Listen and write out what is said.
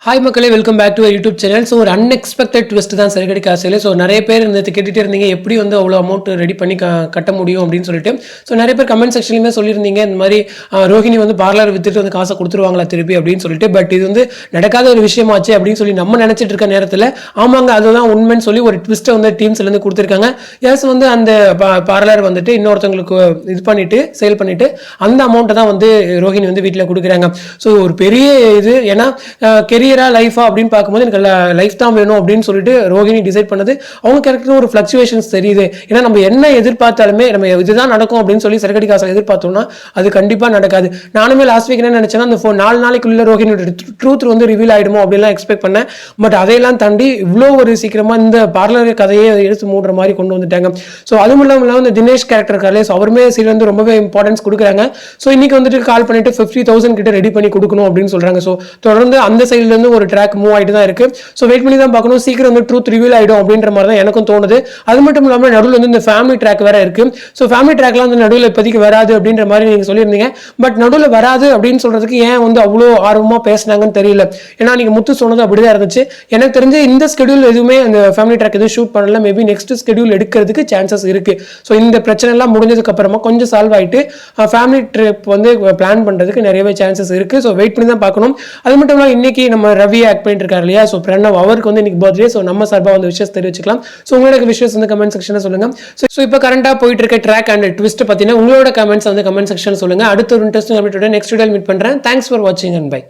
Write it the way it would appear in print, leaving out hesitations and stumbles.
Hi மக்களே, welcome back to YouTube channel. So ஒரு unexpected twist தான் சரிகடி காசில். ஸோ நிறைய பேர் இந்த கேட்டுகிட்டே இருந்தீங்க, எப்படி வந்து அவ்வளோ அமௌண்ட் ரெடி பண்ணி கட்ட முடியும் அப்படின்னு சொல்லிட்டு. ஸோ நிறைய பேர் கமெண்ட் செக்ஷன்லையுமே சொல்லியிருந்தீங்க, இந்த மாதிரி ரோஹிணி வந்து பார்லர் வித்துட்டு வந்து காசை கொடுத்துருவாங்களா திருப்பி அப்படின்னு சொல்லிட்டு. பட் இது வந்து நடக்காத ஒரு விஷயமாச்சு அப்படின்னு சொல்லி நம்ம நினச்சிட்டு இருக்க நேரத்தில் ஆமாங்க அதுதான் உண்மைன்னு சொல்லி ஒரு ட்விஸ்ட்டை வந்து டீம்ஸ்லேருந்து கொடுத்துருக்காங்க. எஸ் வந்து அந்த பார்லர் வந்துட்டு இன்னொருத்தவங்களுக்கு இது பண்ணிட்டு சேல் பண்ணிட்டு அந்த அமௌண்ட்டை தான் வந்து ரோஹிணி வந்து வீட்டில் கொடுக்குறாங்க. ஸோ ஒரு பெரிய இது, ஏன்னா கெரியரா லைஃபா அப்படின்னு பார்க்கும்போது எனக்கு லைஃப் தான் வேணும் அப்படின்னு சொல்லிட்டு ரோஹிணி டிசைட் பண்ணது. அவங்க கேரக்டர் ஒரு ஃபிளக்சுவேஷன்ஸ் தெரியுது. ஏன்னா நம்ம என்ன எதிர்பார்த்தாலுமே நம்ம இதுதான் நடக்கும் அப்படின்னு சொல்லி சரக்கடி காசை எதிர்பார்த்தோம்னா அது கண்டிப்பாக நடக்காது. நானுமே லாஸ்ட் வீக் என்ன நினைச்சேன்னா, அந்த 4 நாளைக்குள்ள ரோஹினியோட ட்ரூத் வந்து ரிவீல் ஆயிடுமோ அப்படின்லாம் எக்ஸ்பெக்ட் பண்ணேன். பட் அதையெல்லாம் தாண்டி இவ்வளோ ஒரு சீக்கிரமா இந்த பார்லர் கதையை எடுத்து மூடுற மாதிரி கொண்டு வந்துட்டாங்க. ஸோ அதுவும் இல்லாமல் இந்த தினேஷ் கேரக்டர் இருக்காரு, ஸோ அவருமே சீரியல் வந்து ரொம்பவே இம்பார்ட்டன்ஸ் கொடுக்குறாங்க. ஸோ இன்னைக்கு வந்துட்டு கால் பண்ணிட்டு 50,000 கிட்ட ரெடி பண்ணி கொடுக்கணும் அப்படின்னு சொல்றாங்க. ஸோ தொடர்ந்து அந்த சைட்ல இருந்து ஒரு ட்ராக் மூவ் ஆகிட்டு தான் இருக்கு. ஸோ வெயிட் பண்ணி தான் பார்க்கணும், சீக்கிரம் வந்து ட்ரூத் ரிவீல் ஆகிடும் அப்படின்ற மாதிரி தான் எனக்கும் தோணுது. அது மட்டும் இல்லாமல் நடுவில் வந்து இந்த ஃபேமிலி ட்ராக் வேற இருக்கு. ஸோ ஃபேமிலி ட்ராக்லாம் வந்து நடுவில் இப்போதைக்கு வராது அப்படின்ற மாதிரி நீங்க சொல்லியிருந்தீங்க. பட் நடுவில் வராது அப்படின்னு சொல்றதுக்கு ஏன் வந்து அவ்வளோ ஆர்வமாக பேசினாங்கன்னு தெரியல. ஏன்னா நீங்க முத்து சொன்னது அப்படிதான் இருந்துச்சு. எனக்கு தெரிஞ்சு இந்த ஸ்கெடியூல் எதுவுமே அந்த ஃபேமிலி ட்ராக் எதுவும் ஷூட் பண்ணல. மேபி நெக்ஸ்ட் ஸ்கெடியூல் எடுக்கிறதுக்கு சான்சஸ் இருக்கு. ஸோ இந்த பிரச்சனை எல்லாம் முடிஞ்சதுக்கு அப்புறமா கொஞ்சம் சால்வ் ஆயிட்டு ஃபேமிலி ட்ரிப் வந்து பிளான் பண்றதுக்கு நிறையவே சான்சஸ் இருக்கு. ஸோ வெயிட் பண்ணி தான் பார்க்கணும். அது மட்டும் இல்லாமல் இன்னைக்கு நம்ம ரவி ஆக்ட் பண்ணிட்டு இருக்காரு இல்லையா, ஸோ பிரணவ் அவருக்கு வந்து இன்னைக்கு பர்த்டே. ஸோ நம்ம சார்பாக வந்து விஷயம் தெரிவிச்சுக்கலாம். ஸோ உங்களுக்கு விஷயம் வந்து கமெண்ட் செக்ஷனில் சொல்லுங்க. ஸோ இப்போ கரண்டாக போயிட்டு இருக்க ட்ராக் அண்ட் ட்விஸ்ட் பார்த்தீங்கன்னா உங்களோட கமெண்ட்ஸ் வந்து கமெண்ட் செக்ஷன் சொல்லுங்க. அடுத்த ஒரு இன்ட்ரெஸ்டிங் அப்டேட்டோட நெக்ஸ்ட் வீடியோவில் மீட் பண்றேன். தேங்க்ஸ் ஃபார் வாட்சிங் அண்ட் பை.